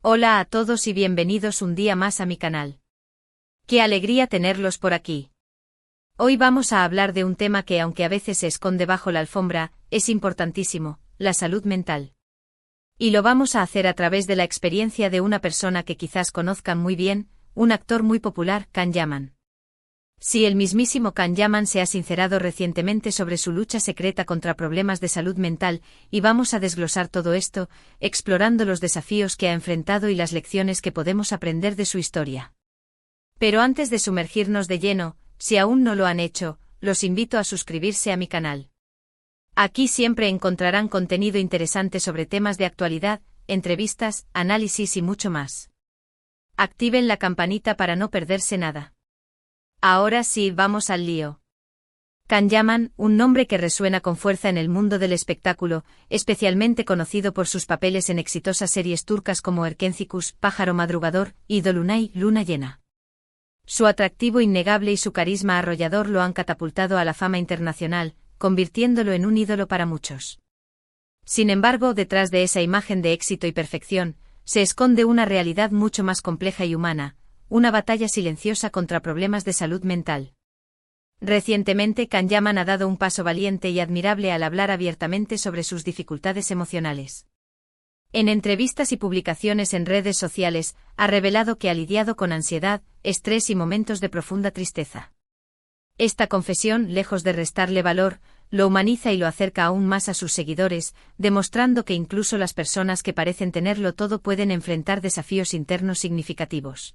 Hola a todos y bienvenidos un día más a mi canal. Qué alegría tenerlos por aquí. Hoy vamos a hablar de un tema que, aunque a veces se esconde bajo la alfombra, es importantísimo: la salud mental. Y lo vamos a hacer a través de la experiencia de una persona que quizás conozcan muy bien, un actor muy popular, Can Yaman. Sí, el mismísimo Can Yaman se ha sincerado recientemente sobre su lucha secreta contra problemas de salud mental, y vamos a desglosar todo esto, explorando los desafíos que ha enfrentado y las lecciones que podemos aprender de su historia. Pero antes de sumergirnos de lleno, si aún no lo han hecho, los invito a suscribirse a mi canal. Aquí siempre encontrarán contenido interesante sobre temas de actualidad, entrevistas, análisis y mucho más. Activen la campanita para no perderse nada. Ahora sí, vamos al lío. Can Yaman, un nombre que resuena con fuerza en el mundo del espectáculo, especialmente conocido por sus papeles en exitosas series turcas como Erkencikus, Pájaro Madrugador, y Dolunay, Luna Llena. Su atractivo innegable y su carisma arrollador lo han catapultado a la fama internacional, convirtiéndolo en un ídolo para muchos. Sin embargo, detrás de esa imagen de éxito y perfección, se esconde una realidad mucho más compleja y humana, una batalla silenciosa contra problemas de salud mental. Recientemente, Can Yaman ha dado un paso valiente y admirable al hablar abiertamente sobre sus dificultades emocionales. En entrevistas y publicaciones en redes sociales, ha revelado que ha lidiado con ansiedad, estrés y momentos de profunda tristeza. Esta confesión, lejos de restarle valor, lo humaniza y lo acerca aún más a sus seguidores, demostrando que incluso las personas que parecen tenerlo todo pueden enfrentar desafíos internos significativos.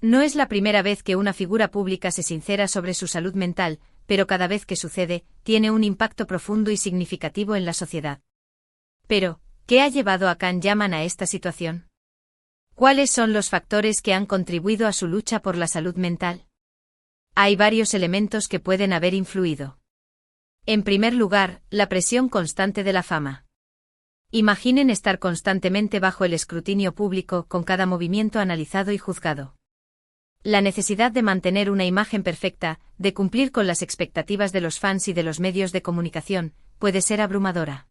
No es la primera vez que una figura pública se sincera sobre su salud mental, pero cada vez que sucede, tiene un impacto profundo y significativo en la sociedad. Pero, ¿qué ha llevado a Can Yaman a esta situación? ¿Cuáles son los factores que han contribuido a su lucha por la salud mental? Hay varios elementos que pueden haber influido. En primer lugar, la presión constante de la fama. Imaginen estar constantemente bajo el escrutinio público, con cada movimiento analizado y juzgado. La necesidad de mantener una imagen perfecta, de cumplir con las expectativas de los fans y de los medios de comunicación, puede ser abrumadora.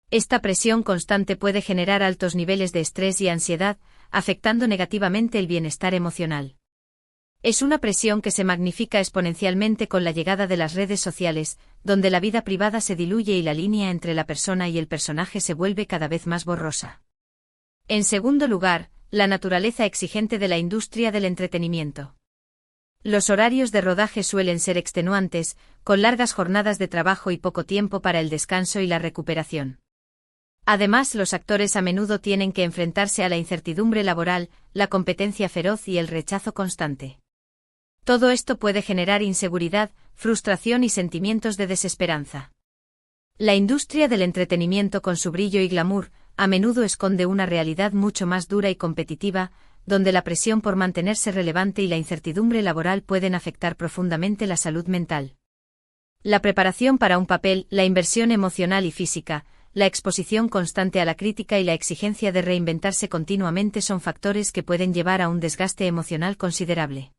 Esta presión constante puede generar altos niveles de estrés y ansiedad, afectando negativamente el bienestar emocional. Es una presión que se magnifica exponencialmente con la llegada de las redes sociales, donde la vida privada se diluye y la línea entre la persona y el personaje se vuelve cada vez más borrosa. En segundo lugar, la naturaleza exigente de la industria del entretenimiento. Los horarios de rodaje suelen ser extenuantes, con largas jornadas de trabajo y poco tiempo para el descanso y la recuperación. Además, los actores a menudo tienen que enfrentarse a la incertidumbre laboral, la competencia feroz y el rechazo constante. Todo esto puede generar inseguridad, frustración y sentimientos de desesperanza. La industria del entretenimiento, con su brillo y glamour, a menudo esconde una realidad mucho más dura y competitiva, donde la presión por mantenerse relevante y la incertidumbre laboral pueden afectar profundamente la salud mental. La preparación para un papel, la inversión emocional y física, la exposición constante a la crítica y la exigencia de reinventarse continuamente son factores que pueden llevar a un desgaste emocional considerable.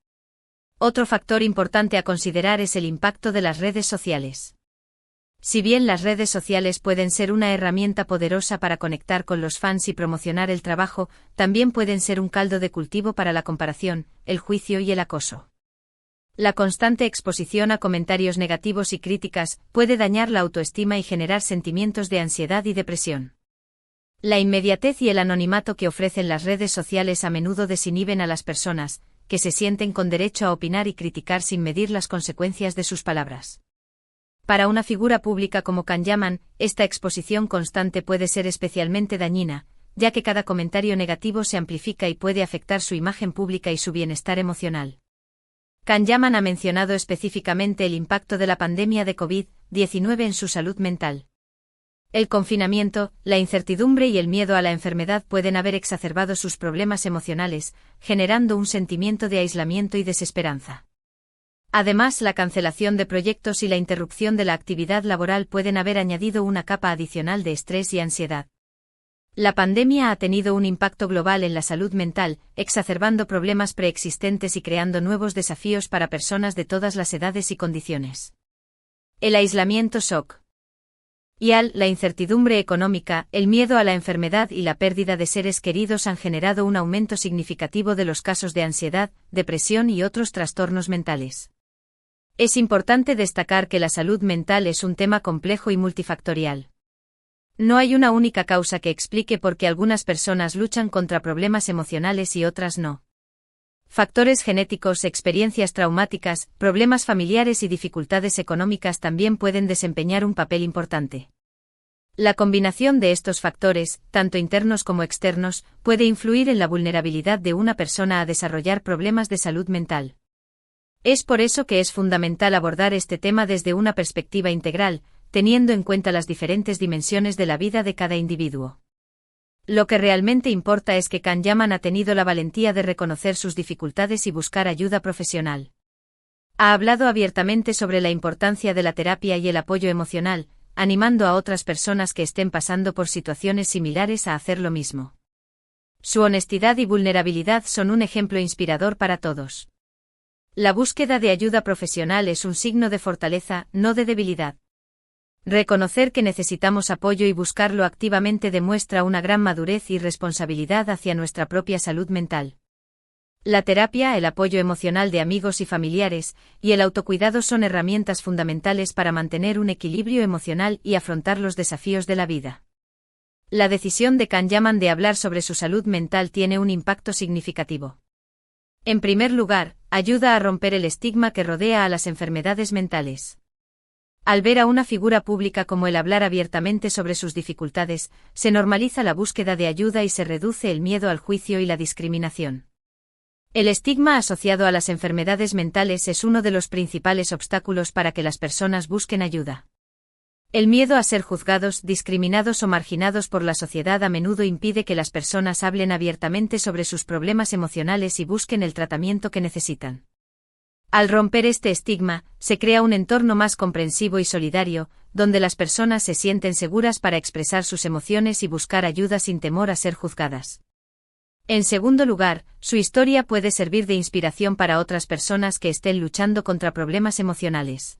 Otro factor importante a considerar es el impacto de las redes sociales. Si bien las redes sociales pueden ser una herramienta poderosa para conectar con los fans y promocionar el trabajo, también pueden ser un caldo de cultivo para la comparación, el juicio y el acoso. La constante exposición a comentarios negativos y críticas puede dañar la autoestima y generar sentimientos de ansiedad y depresión. La inmediatez y el anonimato que ofrecen las redes sociales a menudo desinhiben a las personas, que se sienten con derecho a opinar y criticar sin medir las consecuencias de sus palabras. Para una figura pública como Can Yaman, esta exposición constante puede ser especialmente dañina, ya que cada comentario negativo se amplifica y puede afectar su imagen pública y su bienestar emocional. Can Yaman ha mencionado específicamente el impacto de la pandemia de COVID-19 en su salud mental. El confinamiento, la incertidumbre y el miedo a la enfermedad pueden haber exacerbado sus problemas emocionales, generando un sentimiento de aislamiento y desesperanza. Además, la cancelación de proyectos y la interrupción de la actividad laboral pueden haber añadido una capa adicional de estrés y ansiedad. La pandemia ha tenido un impacto global en la salud mental, exacerbando problemas preexistentes y creando nuevos desafíos para personas de todas las edades y condiciones. El aislamiento shock. La incertidumbre económica, el miedo a la enfermedad y la pérdida de seres queridos han generado un aumento significativo de los casos de ansiedad, depresión y otros trastornos mentales. Es importante destacar que la salud mental es un tema complejo y multifactorial. No hay una única causa que explique por qué algunas personas luchan contra problemas emocionales y otras no. Factores genéticos, experiencias traumáticas, problemas familiares y dificultades económicas también pueden desempeñar un papel importante. La combinación de estos factores, tanto internos como externos, puede influir en la vulnerabilidad de una persona a desarrollar problemas de salud mental. Es por eso que es fundamental abordar este tema desde una perspectiva integral, teniendo en cuenta las diferentes dimensiones de la vida de cada individuo. Lo que realmente importa es que Kanyaman ha tenido la valentía de reconocer sus dificultades y buscar ayuda profesional. Ha hablado abiertamente sobre la importancia de la terapia y el apoyo emocional, animando a otras personas que estén pasando por situaciones similares a hacer lo mismo. Su honestidad y vulnerabilidad son un ejemplo inspirador para todos. La búsqueda de ayuda profesional es un signo de fortaleza, no de debilidad. Reconocer que necesitamos apoyo y buscarlo activamente demuestra una gran madurez y responsabilidad hacia nuestra propia salud mental. La terapia, el apoyo emocional de amigos y familiares, y el autocuidado son herramientas fundamentales para mantener un equilibrio emocional y afrontar los desafíos de la vida. La decisión de Kanyaman de hablar sobre su salud mental tiene un impacto significativo. En primer lugar, ayuda a romper el estigma que rodea a las enfermedades mentales. Al ver a una figura pública como él hablar abiertamente sobre sus dificultades, se normaliza la búsqueda de ayuda y se reduce el miedo al juicio y la discriminación. El estigma asociado a las enfermedades mentales es uno de los principales obstáculos para que las personas busquen ayuda. El miedo a ser juzgados, discriminados o marginados por la sociedad a menudo impide que las personas hablen abiertamente sobre sus problemas emocionales y busquen el tratamiento que necesitan. Al romper este estigma, se crea un entorno más comprensivo y solidario, donde las personas se sienten seguras para expresar sus emociones y buscar ayuda sin temor a ser juzgadas. En segundo lugar, su historia puede servir de inspiración para otras personas que estén luchando contra problemas emocionales.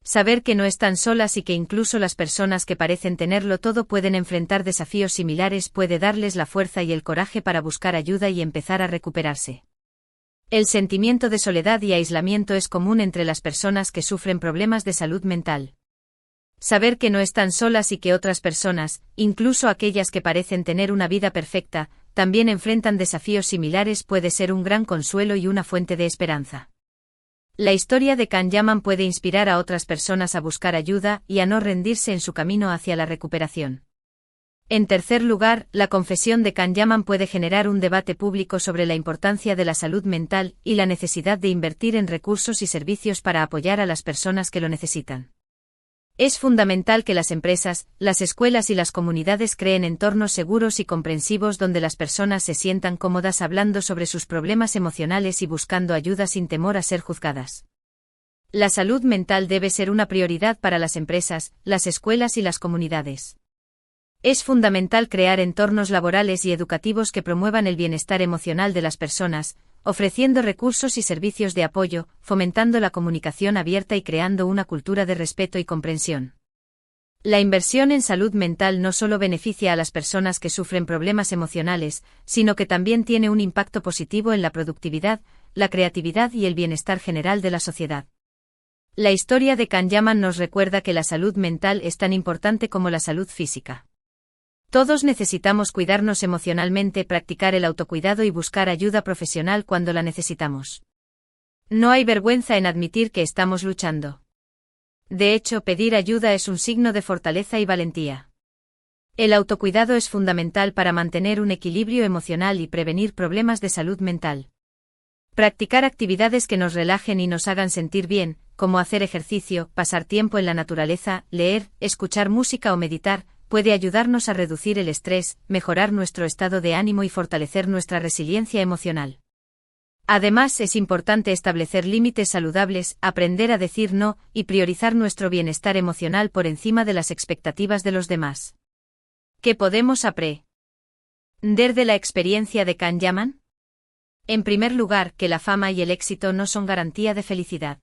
Saber que no están solas y que incluso las personas que parecen tenerlo todo pueden enfrentar desafíos similares puede darles la fuerza y el coraje para buscar ayuda y empezar a recuperarse. El sentimiento de soledad y aislamiento es común entre las personas que sufren problemas de salud mental. Saber que no están solas y que otras personas, incluso aquellas que parecen tener una vida perfecta, también enfrentan desafíos similares puede ser un gran consuelo y una fuente de esperanza. La historia de Kanyaman puede inspirar a otras personas a buscar ayuda y a no rendirse en su camino hacia la recuperación. En tercer lugar, la confesión de Kanyaman puede generar un debate público sobre la importancia de la salud mental y la necesidad de invertir en recursos y servicios para apoyar a las personas que lo necesitan. Es fundamental que las empresas, las escuelas y las comunidades creen entornos seguros y comprensivos donde las personas se sientan cómodas hablando sobre sus problemas emocionales y buscando ayuda sin temor a ser juzgadas. La salud mental debe ser una prioridad para las empresas, las escuelas y las comunidades. Es fundamental crear entornos laborales y educativos que promuevan el bienestar emocional de las personas, ofreciendo recursos y servicios de apoyo, fomentando la comunicación abierta y creando una cultura de respeto y comprensión. La inversión en salud mental no solo beneficia a las personas que sufren problemas emocionales, sino que también tiene un impacto positivo en la productividad, la creatividad y el bienestar general de la sociedad. La historia de Kanyaman nos recuerda que la salud mental es tan importante como la salud física. Todos necesitamos cuidarnos emocionalmente, practicar el autocuidado y buscar ayuda profesional cuando la necesitamos. No hay vergüenza en admitir que estamos luchando. De hecho, pedir ayuda es un signo de fortaleza y valentía. El autocuidado es fundamental para mantener un equilibrio emocional y prevenir problemas de salud mental. Practicar actividades que nos relajen y nos hagan sentir bien, como hacer ejercicio, pasar tiempo en la naturaleza, leer, escuchar música o meditar, puede ayudarnos a reducir el estrés, mejorar nuestro estado de ánimo y fortalecer nuestra resiliencia emocional. Además, es importante establecer límites saludables, aprender a decir no, y priorizar nuestro bienestar emocional por encima de las expectativas de los demás. ¿Qué podemos aprender de la experiencia de Kanyaman? En primer lugar, que la fama y el éxito no son garantía de felicidad.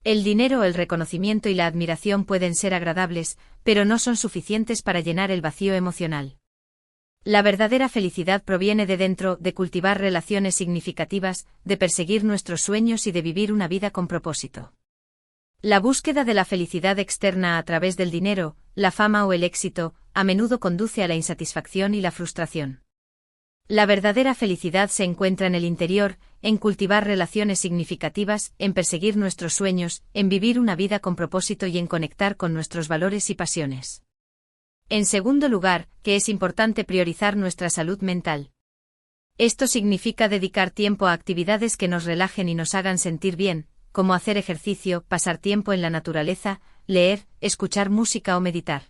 El dinero, el reconocimiento y la admiración pueden ser agradables, pero no son suficientes para llenar el vacío emocional. La verdadera felicidad proviene de dentro, de cultivar relaciones significativas, de perseguir nuestros sueños y de vivir una vida con propósito. La búsqueda de la felicidad externa a través del dinero, la fama o el éxito, a menudo conduce a la insatisfacción y la frustración. La verdadera felicidad se encuentra en el interior, en cultivar relaciones significativas, en perseguir nuestros sueños, en vivir una vida con propósito y en conectar con nuestros valores y pasiones. En segundo lugar, que es importante priorizar nuestra salud mental. Esto significa dedicar tiempo a actividades que nos relajen y nos hagan sentir bien, como hacer ejercicio, pasar tiempo en la naturaleza, leer, escuchar música o meditar.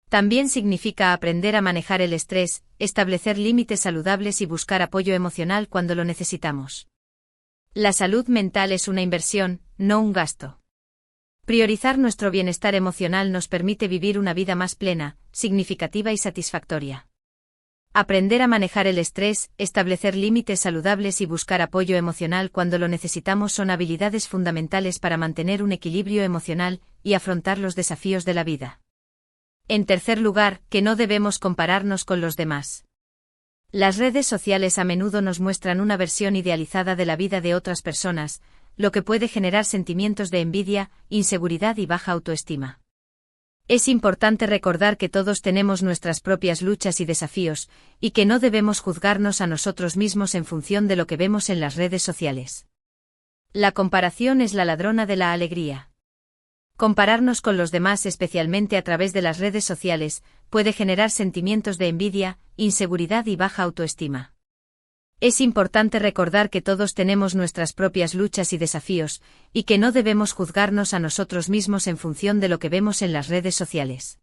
También significa aprender a manejar el estrés, establecer límites saludables y buscar apoyo emocional cuando lo necesitamos. La salud mental es una inversión, no un gasto. Priorizar nuestro bienestar emocional nos permite vivir una vida más plena, significativa y satisfactoria. Aprender a manejar el estrés, establecer límites saludables y buscar apoyo emocional cuando lo necesitamos son habilidades fundamentales para mantener un equilibrio emocional y afrontar los desafíos de la vida. En tercer lugar, que no debemos compararnos con los demás. Las redes sociales a menudo nos muestran una versión idealizada de la vida de otras personas, lo que puede generar sentimientos de envidia, inseguridad y baja autoestima. Es importante recordar que todos tenemos nuestras propias luchas y desafíos, y que no debemos juzgarnos a nosotros mismos en función de lo que vemos en las redes sociales. La comparación es la ladrona de la alegría. Compararnos con los demás, especialmente a través de las redes sociales, puede generar sentimientos de envidia, inseguridad y baja autoestima. Es importante recordar que todos tenemos nuestras propias luchas y desafíos, y que no debemos juzgarnos a nosotros mismos en función de lo que vemos en las redes sociales.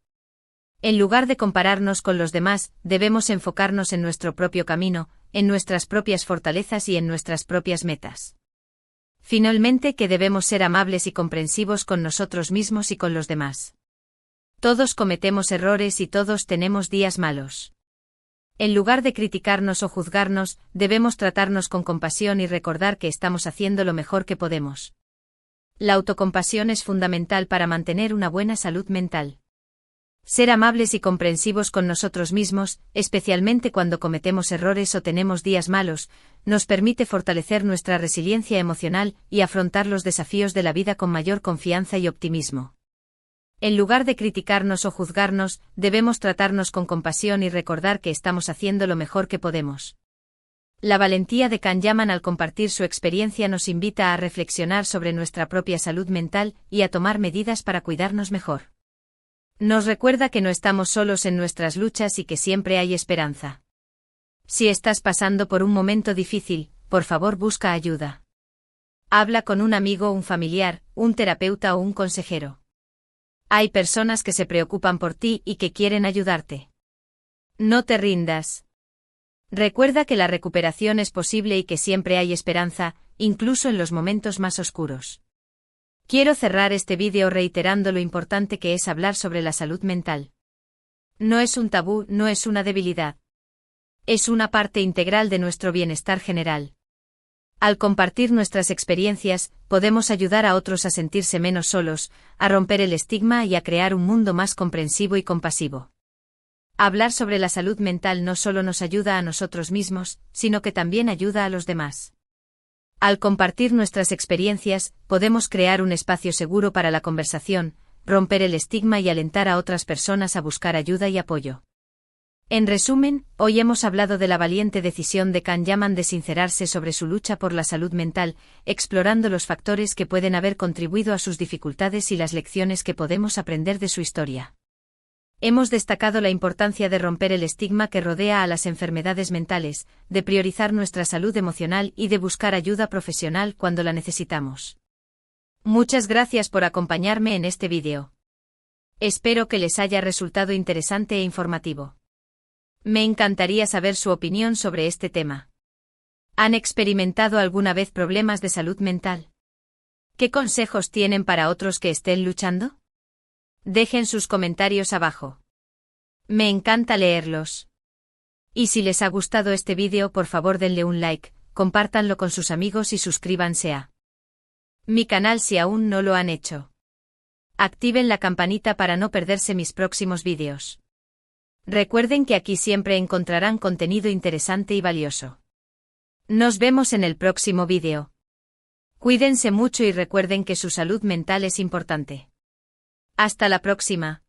En lugar de compararnos con los demás, debemos enfocarnos en nuestro propio camino, en nuestras propias fortalezas y en nuestras propias metas. Finalmente, que debemos ser amables y comprensivos con nosotros mismos y con los demás. Todos cometemos errores y todos tenemos días malos. En lugar de criticarnos o juzgarnos, debemos tratarnos con compasión y recordar que estamos haciendo lo mejor que podemos. La autocompasión es fundamental para mantener una buena salud mental. Ser amables y comprensivos con nosotros mismos, especialmente cuando cometemos errores o tenemos días malos, nos permite fortalecer nuestra resiliencia emocional y afrontar los desafíos de la vida con mayor confianza y optimismo. En lugar de criticarnos o juzgarnos, debemos tratarnos con compasión y recordar que estamos haciendo lo mejor que podemos. La valentía de Can Yaman al compartir su experiencia nos invita a reflexionar sobre nuestra propia salud mental y a tomar medidas para cuidarnos mejor. Nos recuerda que no estamos solos en nuestras luchas y que siempre hay esperanza. Si estás pasando por un momento difícil, por favor busca ayuda. Habla con un amigo, un familiar, un terapeuta o un consejero. Hay personas que se preocupan por ti y que quieren ayudarte. No te rindas. Recuerda que la recuperación es posible y que siempre hay esperanza, incluso en los momentos más oscuros. Quiero cerrar este vídeo reiterando lo importante que es hablar sobre la salud mental. No es un tabú, no es una debilidad. Es una parte integral de nuestro bienestar general. Al compartir nuestras experiencias, podemos ayudar a otros a sentirse menos solos, a romper el estigma y a crear un mundo más comprensivo y compasivo. Hablar sobre la salud mental no solo nos ayuda a nosotros mismos, sino que también ayuda a los demás. Al compartir nuestras experiencias, podemos crear un espacio seguro para la conversación, romper el estigma y alentar a otras personas a buscar ayuda y apoyo. En resumen, hoy hemos hablado de la valiente decisión de Can Yaman de sincerarse sobre su lucha por la salud mental, explorando los factores que pueden haber contribuido a sus dificultades y las lecciones que podemos aprender de su historia. Hemos destacado la importancia de romper el estigma que rodea a las enfermedades mentales, de priorizar nuestra salud emocional y de buscar ayuda profesional cuando la necesitamos. Muchas gracias por acompañarme en este vídeo. Espero que les haya resultado interesante e informativo. Me encantaría saber su opinión sobre este tema. ¿Han experimentado alguna vez problemas de salud mental? ¿Qué consejos tienen para otros que estén luchando? Dejen sus comentarios abajo. Me encanta leerlos. Y si les ha gustado este vídeo, por favor denle un like, compártanlo con sus amigos y suscríbanse a mi canal si aún no lo han hecho. Activen la campanita para no perderse mis próximos vídeos. Recuerden que aquí siempre encontrarán contenido interesante y valioso. Nos vemos en el próximo vídeo. Cuídense mucho y recuerden que su salud mental es importante. Hasta la próxima.